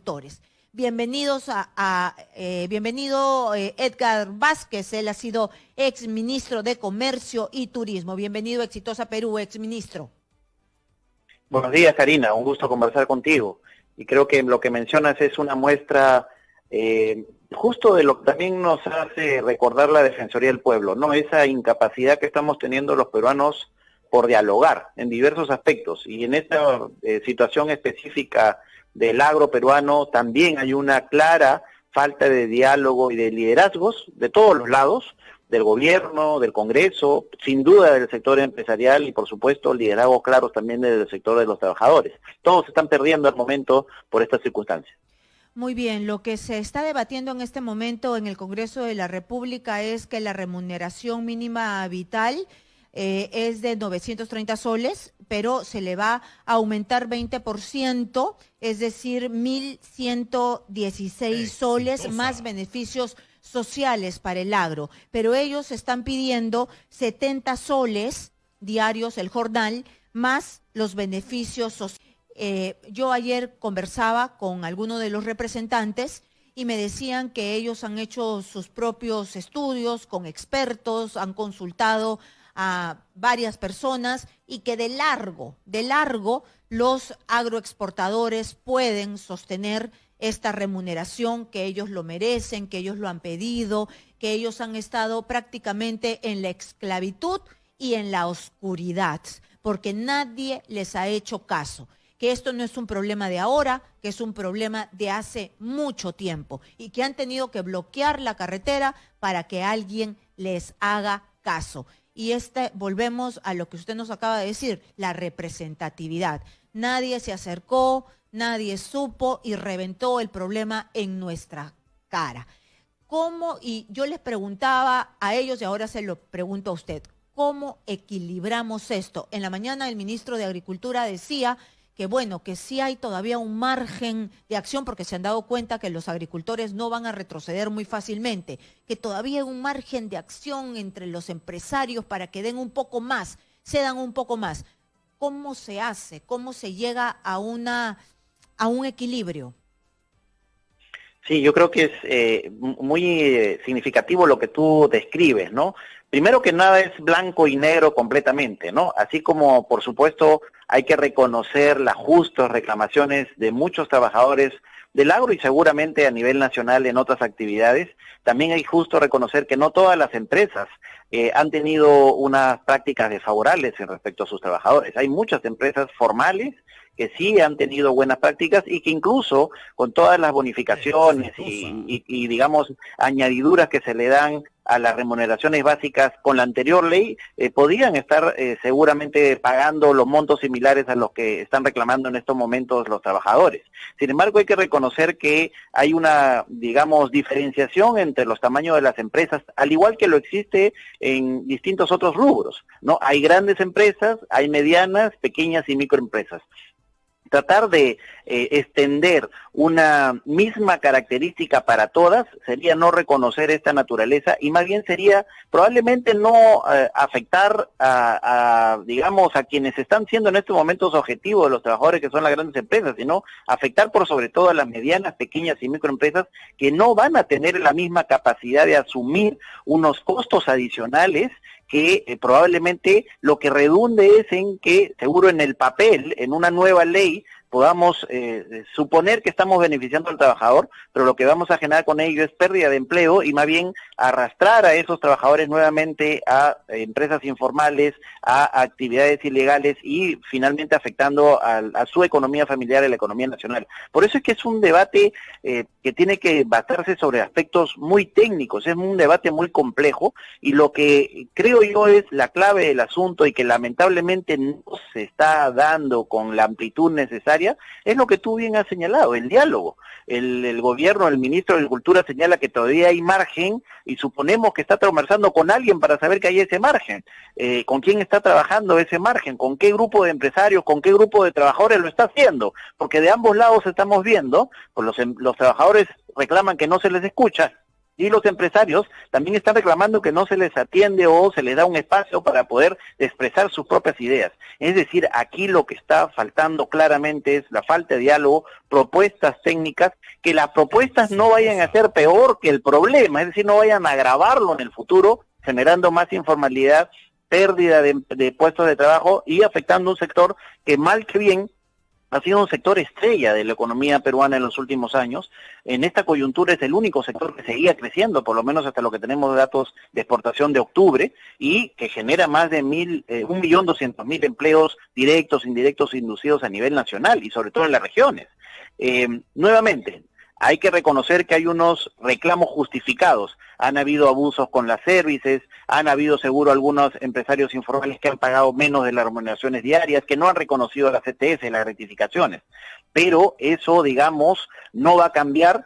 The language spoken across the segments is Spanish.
agricultores. Bienvenido Edgar Vázquez, él ha sido ex ministro de Comercio y Turismo. Bienvenido a Exitosa Perú, ex ministro. Buenos días, Karina, un gusto conversar contigo. Y creo que lo que mencionas es una muestra justo de lo que también nos hace recordar la Defensoría del Pueblo, ¿no? Esa incapacidad que estamos teniendo los peruanos por dialogar en diversos aspectos. Y en esta situación específica del agro peruano también hay una clara falta de diálogo y de liderazgos de todos los lados, del gobierno, del Congreso, sin duda del sector empresarial y por supuesto liderazgos claros también del sector de los trabajadores. Todos se están perdiendo al momento por estas circunstancias. Muy bien, lo que se está debatiendo en este momento en el Congreso de la República es que la remuneración mínima vital es de 930 soles, pero se le va a aumentar 20%, es decir, 1.116 soles más beneficios sociales para el agro. Pero ellos están pidiendo 70 soles diarios, el jornal, más los beneficios sociales. Yo ayer conversaba con algunos de los representantes y me decían que ellos han hecho sus propios estudios con expertos, han consultado a varias personas y que de largo los agroexportadores pueden sostener esta remuneración, que ellos lo merecen, que ellos lo han pedido, que ellos han estado prácticamente en la esclavitud y en la oscuridad, porque nadie les ha hecho caso. Que esto no es un problema de ahora, que es un problema de hace mucho tiempo y que han tenido que bloquear la carretera para que alguien les haga caso. Y volvemos a lo que usted nos acaba de decir, la representatividad. Nadie se acercó, nadie supo y reventó el problema en nuestra cara. ¿Cómo? Y yo les preguntaba a ellos y ahora se lo pregunto a usted, ¿cómo equilibramos esto? En la mañana el ministro de Agricultura decía que bueno, que sí hay todavía un margen de acción porque se han dado cuenta que los agricultores no van a retroceder muy fácilmente, que todavía hay un margen de acción entre los empresarios para que den un poco más, cedan un poco más. ¿Cómo se hace? ¿Cómo se llega a un equilibrio? Sí, yo creo que es muy significativo lo que tú describes, ¿no? Primero que nada es blanco y negro completamente, ¿no? Así como, por supuesto, hay que reconocer las justas reclamaciones de muchos trabajadores del agro y seguramente a nivel nacional en otras actividades, también hay justo reconocer que no todas las empresas han tenido unas prácticas desfavorables en respecto a sus trabajadores. Hay muchas empresas formales que sí han tenido buenas prácticas y que incluso con todas las bonificaciones y digamos añadiduras que se le dan a las remuneraciones básicas con la anterior ley, podían estar seguramente pagando los montos similares a los que están reclamando en estos momentos los trabajadores. Sin embargo, hay que reconocer que hay una, digamos, diferenciación entre los tamaños de las empresas, al igual que lo existe en distintos otros rubros, ¿no? Hay grandes empresas, hay medianas, pequeñas y microempresas. Tratar de extender una misma característica para todas sería no reconocer esta naturaleza y más bien sería probablemente no afectar digamos, a quienes están siendo en estos momentos objetivos de los trabajadores que son las grandes empresas, sino afectar por sobre todo a las medianas, pequeñas y microempresas que no van a tener la misma capacidad de asumir unos costos adicionales que probablemente lo que redunde es en que, seguro en el papel, en una nueva ley, podamos suponer que estamos beneficiando al trabajador, pero lo que vamos a generar con ello es pérdida de empleo y más bien arrastrar a esos trabajadores nuevamente a empresas informales, a actividades ilegales y finalmente afectando a su economía familiar y la economía nacional. Por eso es que es un debate que tiene que basarse sobre aspectos muy técnicos, es un debate muy complejo y lo que creo yo es la clave del asunto y que lamentablemente no se está dando con la amplitud necesaria, es lo que tú bien has señalado, el diálogo. El gobierno, el ministro de Agricultura señala que todavía hay margen y suponemos que está conversando con alguien para saber que hay ese margen. ¿Con quién está trabajando ese margen? ¿Con qué grupo de empresarios? ¿Con qué grupo de trabajadores lo está haciendo? Porque de ambos lados estamos viendo, pues los trabajadores reclaman que no se les escucha Y los empresarios también están reclamando que no se les atiende o se les da un espacio para poder expresar sus propias ideas. Es decir, aquí lo que está faltando claramente es la falta de diálogo, propuestas técnicas, que las propuestas no vayan a ser peor que el problema, es decir, no vayan a agravarlo en el futuro, generando más informalidad, pérdida de puestos de trabajo y afectando un sector que mal que bien ha sido un sector estrella de la economía peruana en los últimos años. En esta coyuntura es el único sector que seguía creciendo, por lo menos hasta lo que tenemos datos de exportación de octubre, y que genera más de 1.200.000 empleos directos, indirectos, inducidos a nivel nacional y sobre todo en las regiones. Nuevamente, hay que reconocer que hay unos reclamos justificados. Han habido abusos con las services, han habido seguro algunos empresarios informales que han pagado menos de las remuneraciones diarias, que no han reconocido las CTS, las rectificaciones. Pero eso, digamos, no va a cambiar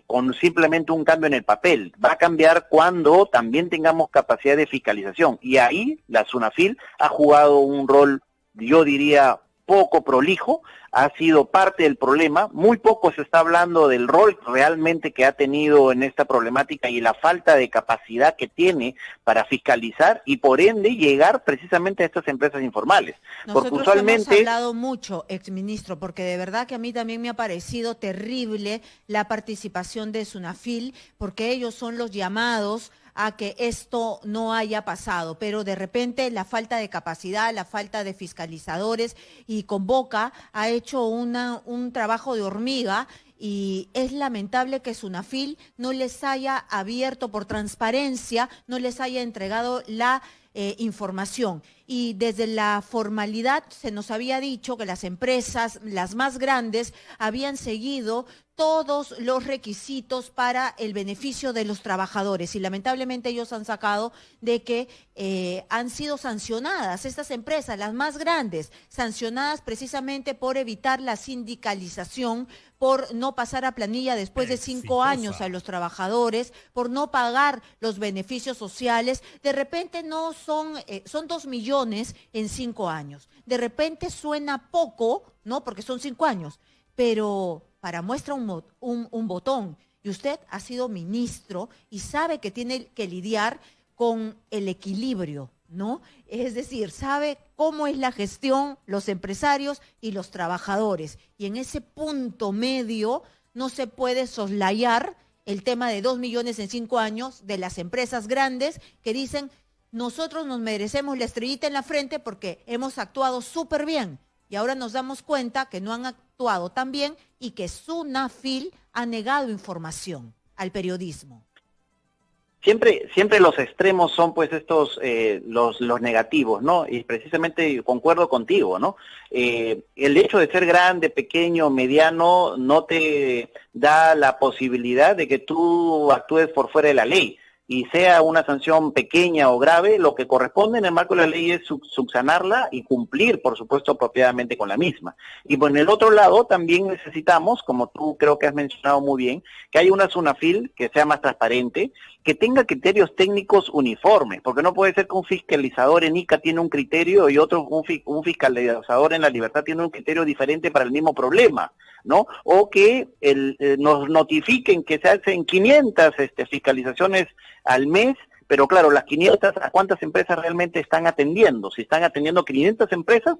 con simplemente un cambio en el papel. Va a cambiar cuando también tengamos capacidad de fiscalización. Y ahí la SUNAFIL ha jugado un rol, yo diría, poco prolijo, ha sido parte del problema. Muy poco se está hablando del rol realmente que ha tenido en esta problemática y la falta de capacidad que tiene para fiscalizar y por ende llegar precisamente a estas empresas informales. Nosotros porque usualmente hemos hablado mucho, exministro, porque de verdad que a mí también me ha parecido terrible la participación de SUNAFIL, porque ellos son los llamados a que esto no haya pasado, pero de repente la falta de capacidad, la falta de fiscalizadores, y Convoca ha hecho un trabajo de hormiga, y es lamentable que SUNAFIL no les haya abierto por transparencia, no les haya entregado la información. Y desde la formalidad se nos había dicho que las empresas, las más grandes, habían seguido todos los requisitos para el beneficio de los trabajadores, y lamentablemente ellos han sacado de que han sido sancionadas estas empresas, las más grandes, sancionadas precisamente por evitar la sindicalización, por no pasar a planilla después de 5 años a los trabajadores, por no pagar los beneficios sociales. De repente no son 2 millones en 5 años. De repente suena poco, ¿no? Porque son 5 años, pero para muestra un botón. Y usted ha sido ministro y sabe que tiene que lidiar con el equilibrio, ¿no? Es decir, sabe cómo es la gestión, los empresarios y los trabajadores. Y en ese punto medio no se puede soslayar el tema de 2 millones en 5 años de las empresas grandes que dicen: nosotros nos merecemos la estrellita en la frente porque hemos actuado súper bien. Y ahora nos damos cuenta que no han actuado tan bien y que SUNAFIL ha negado información al periodismo. Siempre los extremos son pues estos los negativos, ¿no? Y precisamente concuerdo contigo, ¿no? El hecho de ser grande, pequeño, mediano no te da la posibilidad de que tú actúes por fuera de la ley. Y sea una sanción pequeña o grave, lo que corresponde en el marco de la ley es subsanarla y cumplir, por supuesto, apropiadamente con la misma. Y por el otro lado, también necesitamos, como tú creo que has mencionado muy bien, que haya una SUNAFIL que sea más transparente, que tenga criterios técnicos uniformes, porque no puede ser que un fiscalizador en ICA tiene un criterio y otro, un fiscalizador en La Libertad tiene un criterio diferente para el mismo problema, ¿no? O que nos notifiquen que se hacen 500 fiscalizaciones al mes, pero claro, las 500, ¿a cuántas empresas realmente están atendiendo? Si están atendiendo 500 empresas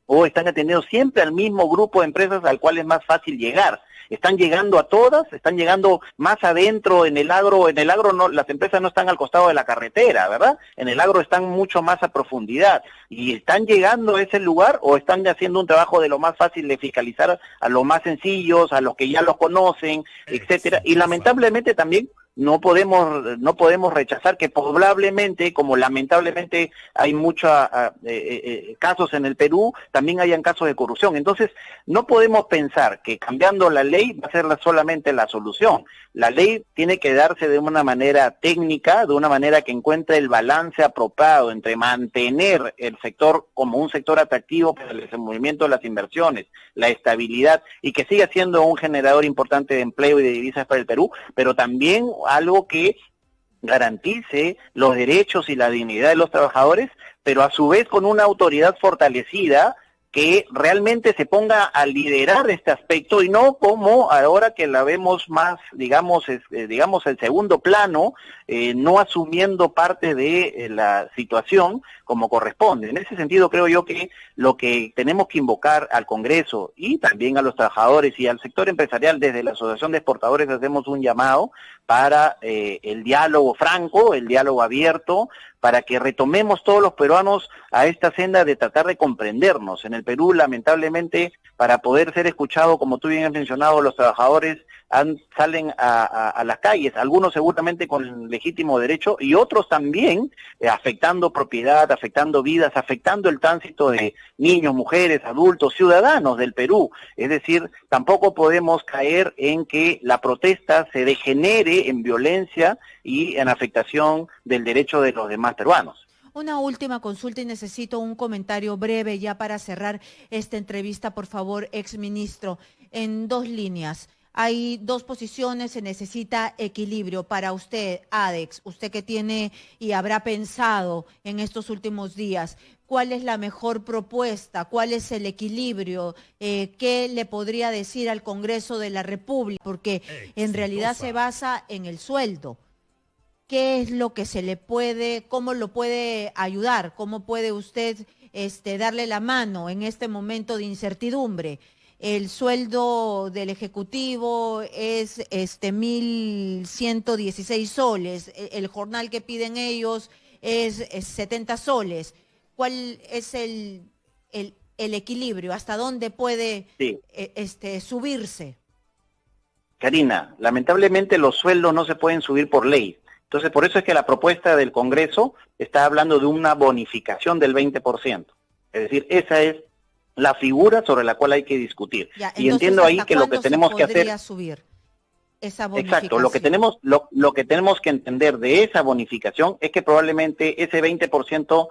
o están atendiendo siempre al mismo grupo de empresas al cual es más fácil llegar. Están llegando a todas, están llegando más adentro en el agro no, las empresas no están al costado de la carretera, ¿verdad? En el agro están mucho más a profundidad, y están llegando a ese lugar o están haciendo un trabajo de lo más fácil de fiscalizar a los más sencillos, a los que ya los conocen, etcétera, y lamentablemente también no podemos rechazar que probablemente, como lamentablemente hay muchos casos en el Perú, también hayan casos de corrupción. Entonces, no podemos pensar que cambiando la ley va a ser solamente la solución. La ley tiene que darse de una manera técnica, de una manera que encuentre el balance apropiado entre mantener el sector como un sector atractivo para el desenvolvimiento de las inversiones, la estabilidad, y que siga siendo un generador importante de empleo y de divisas para el Perú, pero también algo que garantice los derechos y la dignidad de los trabajadores, pero a su vez con una autoridad fortalecida que realmente se ponga a liderar este aspecto y no como ahora que la vemos más, digamos, el segundo plano, no asumiendo parte de la situación como corresponde. En ese sentido creo yo que lo que tenemos que invocar al Congreso y también a los trabajadores y al sector empresarial, desde la Asociación de Exportadores hacemos un llamado para el diálogo franco, el diálogo abierto, para que retomemos todos los peruanos a esta senda de tratar de comprendernos. En el Perú, lamentablemente, para poder ser escuchado, como tú bien has mencionado, los trabajadores salen a las calles, algunos seguramente con legítimo derecho y otros también afectando propiedad, afectando vidas, afectando el tránsito de niños, mujeres, adultos, ciudadanos del Perú. Es decir, tampoco podemos caer en que la protesta se degenere en violencia y en afectación del derecho de los demás peruanos. Una última consulta y necesito un comentario breve ya para cerrar esta entrevista, por favor, exministro, en 2 líneas. Hay 2 posiciones, se necesita equilibrio. Para usted, Adex, usted que tiene y habrá pensado en estos últimos días, ¿cuál es la mejor propuesta? ¿Cuál es el equilibrio? ¿Qué le podría decir al Congreso de la República? Porque en realidad se basa en el sueldo. ¿Qué es lo que se le puede, cómo lo puede ayudar? ¿Cómo puede usted darle la mano en este momento de incertidumbre? El sueldo del Ejecutivo es 1.116 soles, el jornal que piden ellos es 70 soles. ¿Cuál es el equilibrio? ¿Hasta dónde puede subirse? Karina, lamentablemente los sueldos no se pueden subir por ley. Entonces, por eso es que la propuesta del Congreso está hablando de una bonificación del 20%. Es decir, esa es la figura sobre la cual hay que discutir. Ya, y entiendo ahí que lo que tenemos que hacer... subir esa bonificación? Exacto, lo que tenemos que entender de esa bonificación es que probablemente ese 20%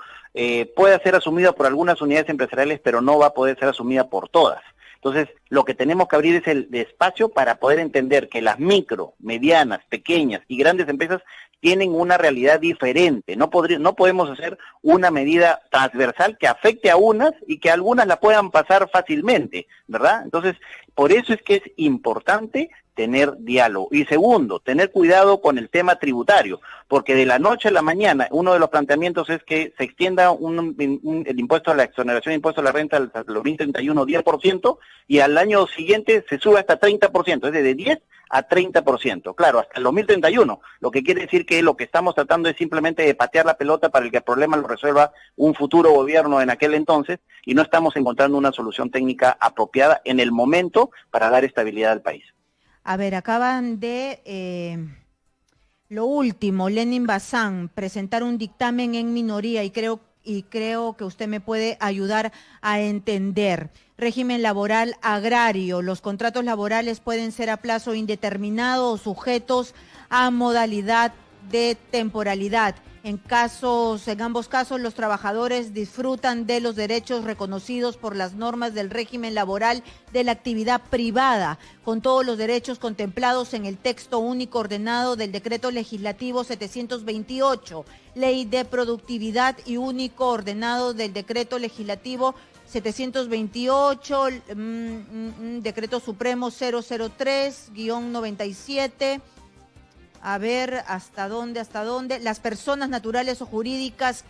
pueda ser asumido por algunas unidades empresariales, pero no va a poder ser asumida por todas. Entonces, lo que tenemos que abrir es el espacio para poder entender que las micro, medianas, pequeñas y grandes empresas tienen una realidad diferente. No podemos hacer una medida transversal que afecte a unas y que algunas la puedan pasar fácilmente, ¿verdad? Entonces, por eso es que es importante tener diálogo. Y segundo, tener cuidado con el tema tributario, porque de la noche a la mañana uno de los planteamientos es que se extienda el impuesto a la exoneración de impuesto a la renta al 2031 10% y al año siguiente se sube hasta 30%, es de 10 a 30%, claro, hasta el 2031, lo que quiere decir que lo que estamos tratando es simplemente de patear la pelota para que el problema lo resuelva un futuro gobierno en aquel entonces y no estamos encontrando una solución técnica apropiada en el momento para dar estabilidad al país. A ver, acaban de, lo último, Lenin Bazán, presentar un dictamen en minoría y creo que usted me puede ayudar a entender. Régimen laboral agrario. Los contratos laborales pueden ser a plazo indeterminado o sujetos a modalidad de temporalidad. En ambos casos, los trabajadores disfrutan de los derechos reconocidos por las normas del régimen laboral de la actividad privada, con todos los derechos contemplados en el texto único ordenado del Decreto Legislativo 728, Ley de Productividad y único ordenado del Decreto Legislativo 728, Decreto Supremo 003-97. A ver, ¿hasta dónde? Las personas naturales o jurídicas,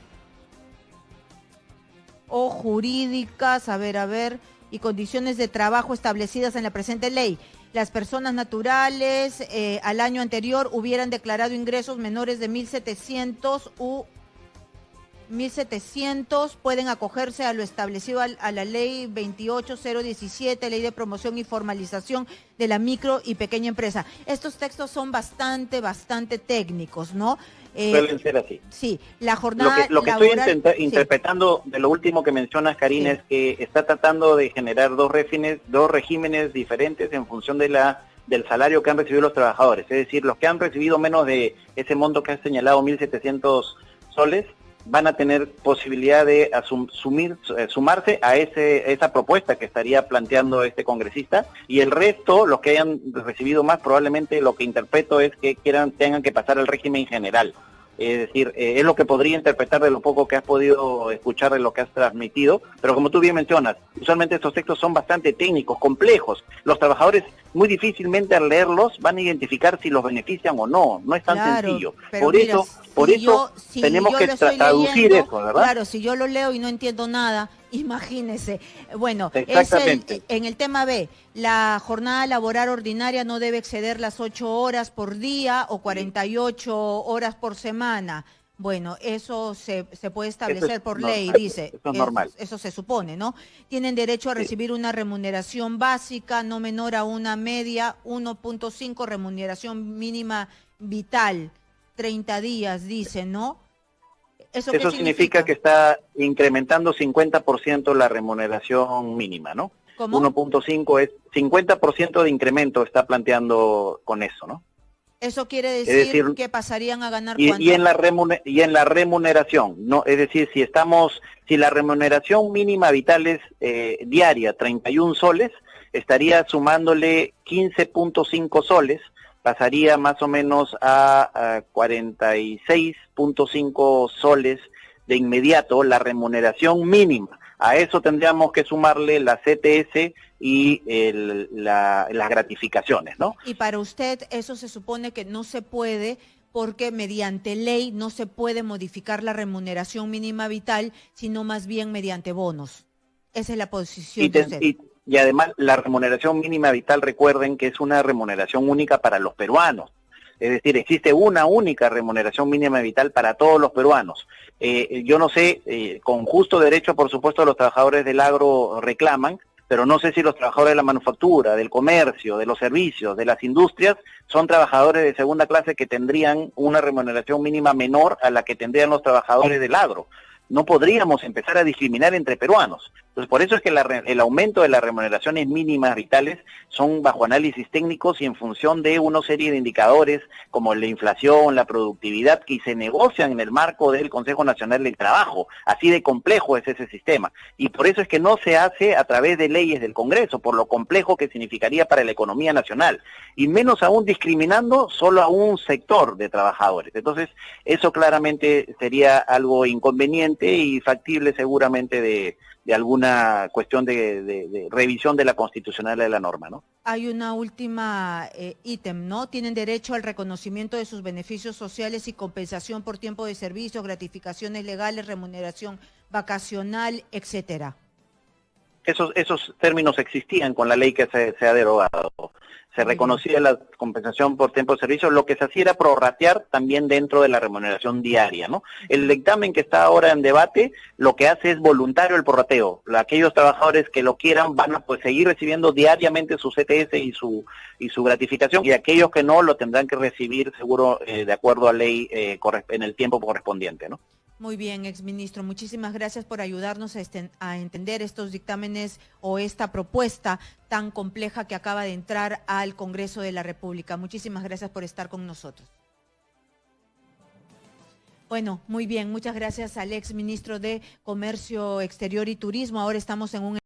a ver, y condiciones de trabajo establecidas en la presente ley. Las personas naturales al año anterior hubieran declarado ingresos menores de 1.700, pueden acogerse a lo establecido a la ley 28017, ley de promoción y formalización de la micro y pequeña empresa. Estos textos son bastante técnicos, ¿no? Suelen ser así. Sí, la jornada Lo que laboral, estoy interpretando de lo último que mencionas, Karina, es que está tratando de generar dos regímenes diferentes en función de del salario que han recibido los trabajadores. Es decir, los que han recibido menos de ese monto que has señalado, 1.700 soles, van a tener posibilidad de sumarse a esa propuesta que estaría planteando este congresista, y el resto, los que hayan recibido más, probablemente lo que interpreto es que tengan que pasar al régimen general. Es decir, es lo que podría interpretar de lo poco que has podido escuchar de lo que has transmitido, pero como tú bien mencionas, usualmente estos textos son bastante técnicos, complejos. Los trabajadores muy difícilmente al leerlos van a identificar si los benefician o no. No es tan sencillo. Pero Por mira, eso, por si eso si tenemos yo que lo estoy traducir leyendo, eso, ¿verdad? claro, si yo lo leo y no entiendo nada, imagínese. Bueno, Exactamente. en el tema B, la jornada laboral ordinaria no debe exceder las 8 horas por día o 48 horas por semana. Bueno, eso se puede establecer por ley, dice. Eso es normal. Eso se supone, ¿no? Tienen derecho a Sí. recibir una remuneración básica no menor a una media, 1.5 remuneración mínima vital, 30 días, dice, ¿no? ¿Eso qué Eso significa que está incrementando 50% la remuneración mínima, ¿no? ¿Cómo? 1.5 es 50% de incremento está planteando con eso, ¿no? Eso quiere Es decir, decir que pasarían a ganar y cuánto. y en la remuneración, no, es decir, si la remuneración mínima vital es diaria 31 soles, estaría sumándole 15.5 soles, pasaría más o menos a 46.5 soles de inmediato la remuneración mínima. A eso tendríamos que sumarle la CTS y las gratificaciones, ¿no? Y para usted eso se supone que no se puede porque mediante ley no se puede modificar la remuneración mínima vital, sino más bien mediante bonos. Esa es la posición de usted. Y además la remuneración mínima vital, recuerden que es una remuneración única para los peruanos. Es decir, existe una única remuneración mínima vital para todos los peruanos. Yo no sé, con justo derecho, por supuesto, los trabajadores del agro reclaman, pero no sé si los trabajadores de la manufactura, del comercio, de los servicios, de las industrias, son trabajadores de segunda clase que tendrían una remuneración mínima menor a la que tendrían los trabajadores del agro. No podríamos empezar a discriminar entre peruanos. Entonces, por eso es que el aumento de las remuneraciones mínimas vitales son bajo análisis técnicos y en función de una serie de indicadores como la inflación, la productividad, que se negocian en el marco del Consejo Nacional del Trabajo. Así de complejo es ese sistema. Y por eso es que no se hace a través de leyes del Congreso, por lo complejo que significaría para la economía nacional. Y menos aún discriminando solo a un sector de trabajadores. Entonces, eso claramente sería algo inconveniente y factible seguramente de alguna cuestión de revisión de la constitucionalidad de la norma, ¿no? Hay una última ítem, ¿no? Tienen derecho al reconocimiento de sus beneficios sociales y compensación por tiempo de servicio, gratificaciones legales, remuneración vacacional, etcétera. Esos términos existían con la ley que se ha derogado. Se reconocía la compensación por tiempo de servicio, lo que se hacía era prorratear también dentro de la remuneración diaria, ¿no? El dictamen que está ahora en debate lo que hace es voluntario el prorrateo. Aquellos trabajadores que lo quieran van a pues seguir recibiendo diariamente su CTS y su gratificación, y aquellos que no lo tendrán que recibir seguro de acuerdo a ley en el tiempo correspondiente, ¿no? Muy bien, exministro. Muchísimas gracias por ayudarnos a entender estos dictámenes o esta propuesta tan compleja que acaba de entrar al Congreso de la República. Muchísimas gracias por estar con nosotros. Bueno, muy bien. Muchas gracias al exministro de Comercio Exterior y Turismo. Ahora estamos en un